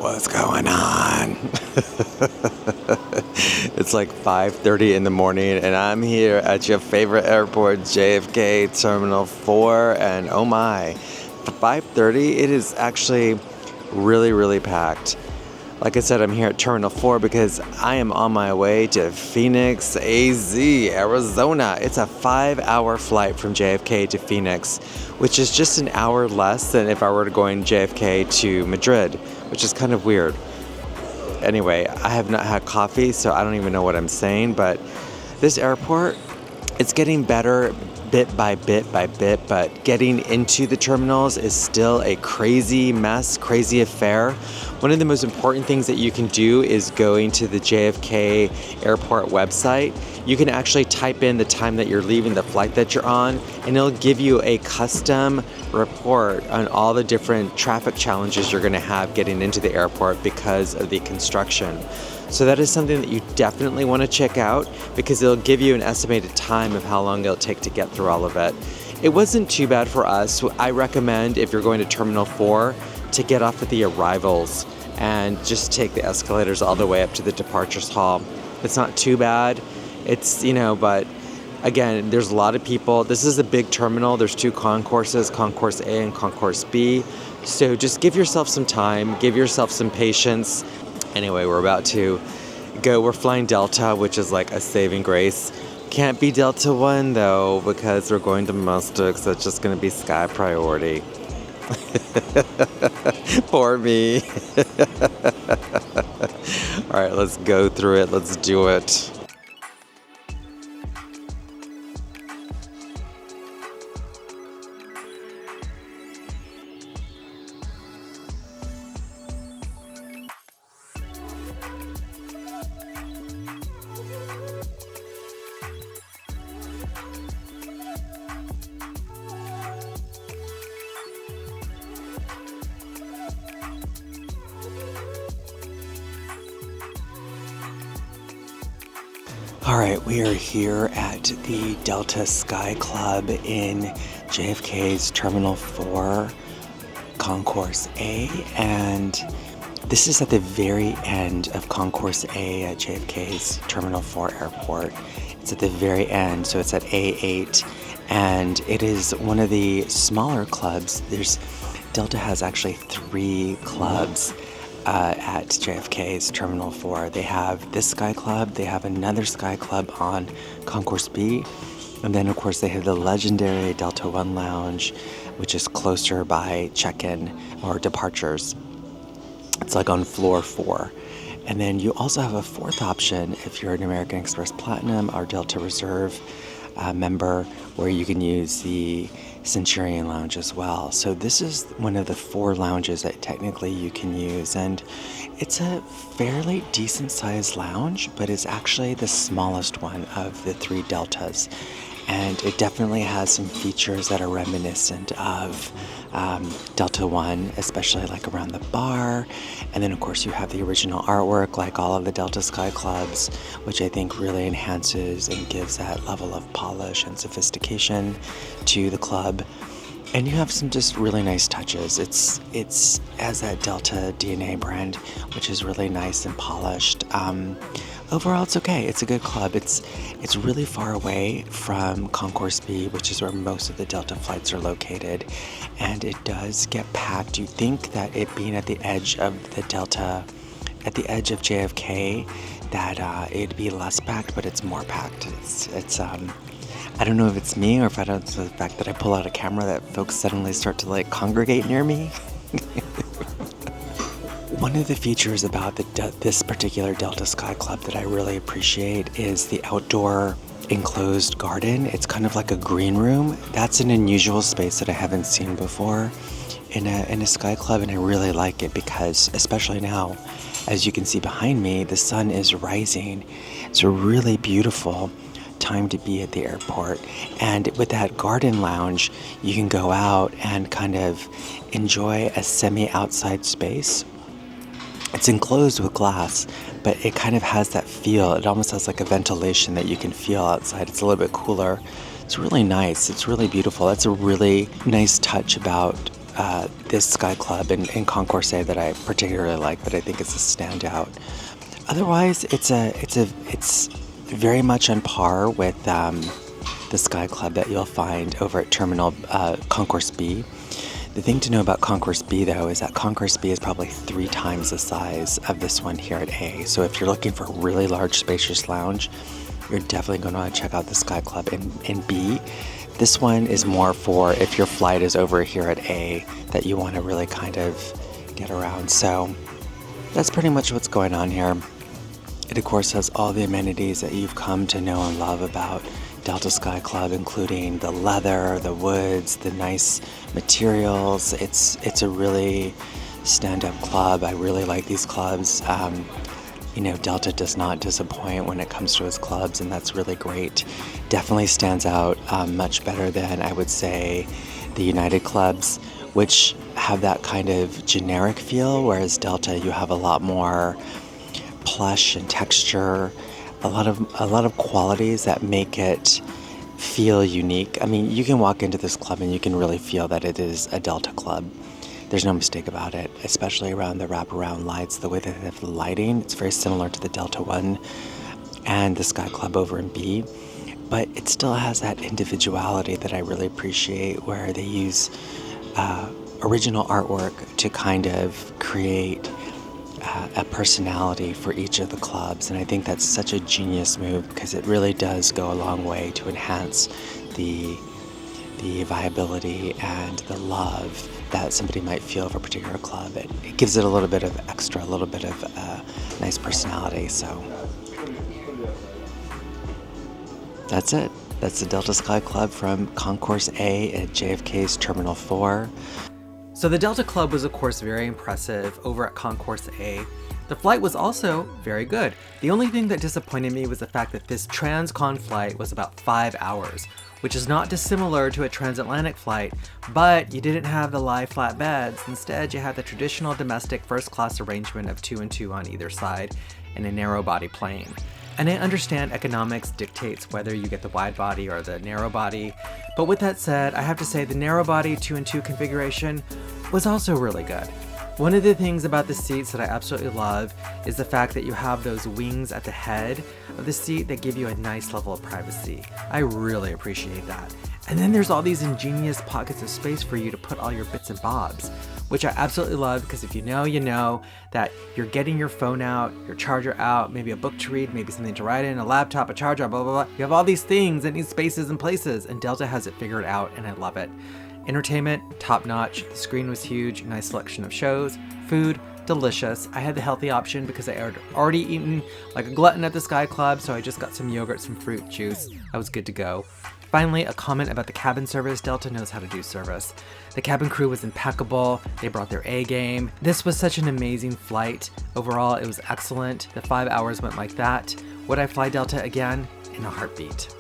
What's going on? It's like 5:30 in the morning and I'm here at your favorite airport, JFK Terminal 4, and oh my, for 5:30 it is actually really packed. Like I said, I'm here at Terminal 4 because I am on my way to Phoenix, AZ, Arizona. It's a 5-hour flight from JFK to Phoenix, which is just an hour less than if I were to going JFK to Madrid, which is kind of weird. Anyway, I have not had coffee, so I don't even know what I'm saying, but this airport, it's getting better bit by bit, but getting into the terminals is still a crazy mess, crazy affair. One of the most important things that you can do is going to the JFK airport website. You can actually type in the time that you're leaving, the flight that you're on, and it'll give you a custom report on all the different traffic challenges you're going to have getting into the airport because of the construction. So that is something that you definitely want to check out because it'll give you an estimated time of how long it'll take to get through all of it. It wasn't too bad for us. I recommend if you're going to Terminal 4 to get off at the arrivals and just take the escalators all the way up to the departures hall. It's not too bad. It's, but again, there's a lot of people. This is a big terminal. There's two concourses, Concourse A and Concourse B. So just give yourself some time, give yourself some patience. Anyway, we're about to go. We're flying Delta, which is like a saving grace. Can't be Delta One though, because we're going domestic, so it's just going to be Sky Priority. Poor me. All right, let's go through it. Let's do it. All right, we are here at the Delta SkyClub in JFK's Terminal 4, Concourse A, and this is at the very end of Concourse A at JFK's Terminal 4 airport. It's at the very end, so it's at A8, and it is one of the smaller clubs. Delta has actually 3 clubs at JFK's Terminal 4. They have this Sky Club, they have another Sky Club on Concourse B, and then of course they have the legendary Delta One Lounge, which is closer by check-in or departures. It's like on floor 4. And then you also have a 4th option if you're an American Express Platinum or Delta Reserve member, where you can use the Centurion Lounge as well. So this is one of the 4 lounges that technically you can use, and it's a fairly decent sized lounge, but it's actually the smallest one of the 3 Deltas, and it definitely has some features that are reminiscent of Delta One, especially like around the bar. And then of course you have the original artwork like all of the Delta Sky Clubs, which I think really enhances and gives that level of polish and sophistication to the club. And you have some just really nice touches. It's as that Delta DNA brand, which is really nice and polished. Overall, it's okay. It's a good club. It's really far away from Concourse B, which is where most of the Delta flights are located, and it does get packed. You'd think that it being at the edge of the Delta, at the edge of JFK, that it'd be less packed, but it's more packed. It's I don't know if it's me or if I don't know the fact that I pull out a camera that folks suddenly start to like congregate near me. One of the features about this particular Delta Sky Club that I really appreciate is the outdoor enclosed garden. It's kind of like a green room. That's an unusual space that I haven't seen before in a Sky Club, and I really like it because, especially now, as you can see behind me, the sun is rising. It's a really beautiful time to be at the airport, and with that garden lounge you can go out and kind of enjoy a semi-outside space. It's enclosed with glass, but it kind of has that feel. It almost has like a ventilation that you can feel outside. It's a little bit cooler. It's really nice. It's really beautiful. That's a really nice touch about this Sky Club in Concourse A that I particularly like, that I think is a standout. Otherwise, it's very much on par with the Sky Club that you'll find over at Terminal Concourse B. The thing to know about Concourse B, though, is that Concourse B is probably 3 times the size of this one here at A. So if you're looking for a really large, spacious lounge, you're definitely going to want to check out the Sky Club in B. This one is more for if your flight is over here at A that you want to really kind of get around. So that's pretty much what's going on here. It, of course, has all the amenities that you've come to know and love about Delta Sky Club, including the leather, the woods, the nice materials. It's a really stand-up club. I really like these clubs. Delta does not disappoint when it comes to its clubs, and that's really great. Definitely stands out much better than, I would say, the United clubs, which have that kind of generic feel, whereas Delta, you have a lot more plush and texture, a lot of qualities that make it feel unique. I mean, you can walk into this club and you can really feel that it is a Delta club. There's no mistake about it, especially around the wraparound lights, the way that they have the lighting. It's very similar to the Delta one and the Sky Club over in B, but it still has that individuality that I really appreciate, where they use original artwork to kind of create a personality for each of the clubs. And I think that's such a genius move, because it really does go a long way to enhance the viability and the love that somebody might feel for a particular club. It gives it a little bit of extra, a little bit of nice personality. So that's it. That's the Delta Sky Club from Concourse A at JFK's Terminal 4. So the Delta Club was, of course, very impressive over at Concourse A. The flight was also very good. The only thing that disappointed me was the fact that this transcon flight was about 5 hours, which is not dissimilar to a transatlantic flight, but you didn't have the lie flat beds. Instead, you had the traditional domestic first class arrangement of 2 and 2 on either side in a narrow body plane. And I understand economics dictates whether you get the wide body or the narrow body, but with that said, I have to say the narrow body 2 and 2 configuration was also really good. One of the things about the seats that I absolutely love is the fact that you have those wings at the head of the seat that give you a nice level of privacy. I really appreciate that. And then there's all these ingenious pockets of space for you to put all your bits and bobs, which I absolutely love, because if you know that you're getting your phone out, your charger out, maybe a book to read, maybe something to write in, a laptop, a charger, blah, blah, blah. You have all these things that need spaces and places, and Delta has it figured out, and I love it. Entertainment, top notch. The screen was huge, nice selection of shows. Food, delicious. I had the healthy option because I had already eaten like a glutton at the Sky Club, so I just got some yogurt, some fruit juice. I was good to go. Finally, a comment about the cabin service. Delta knows how to do service. The cabin crew was impeccable. They brought their A game. This was such an amazing flight. Overall, it was excellent. The 5 hours went like that. Would I fly Delta again? In a heartbeat.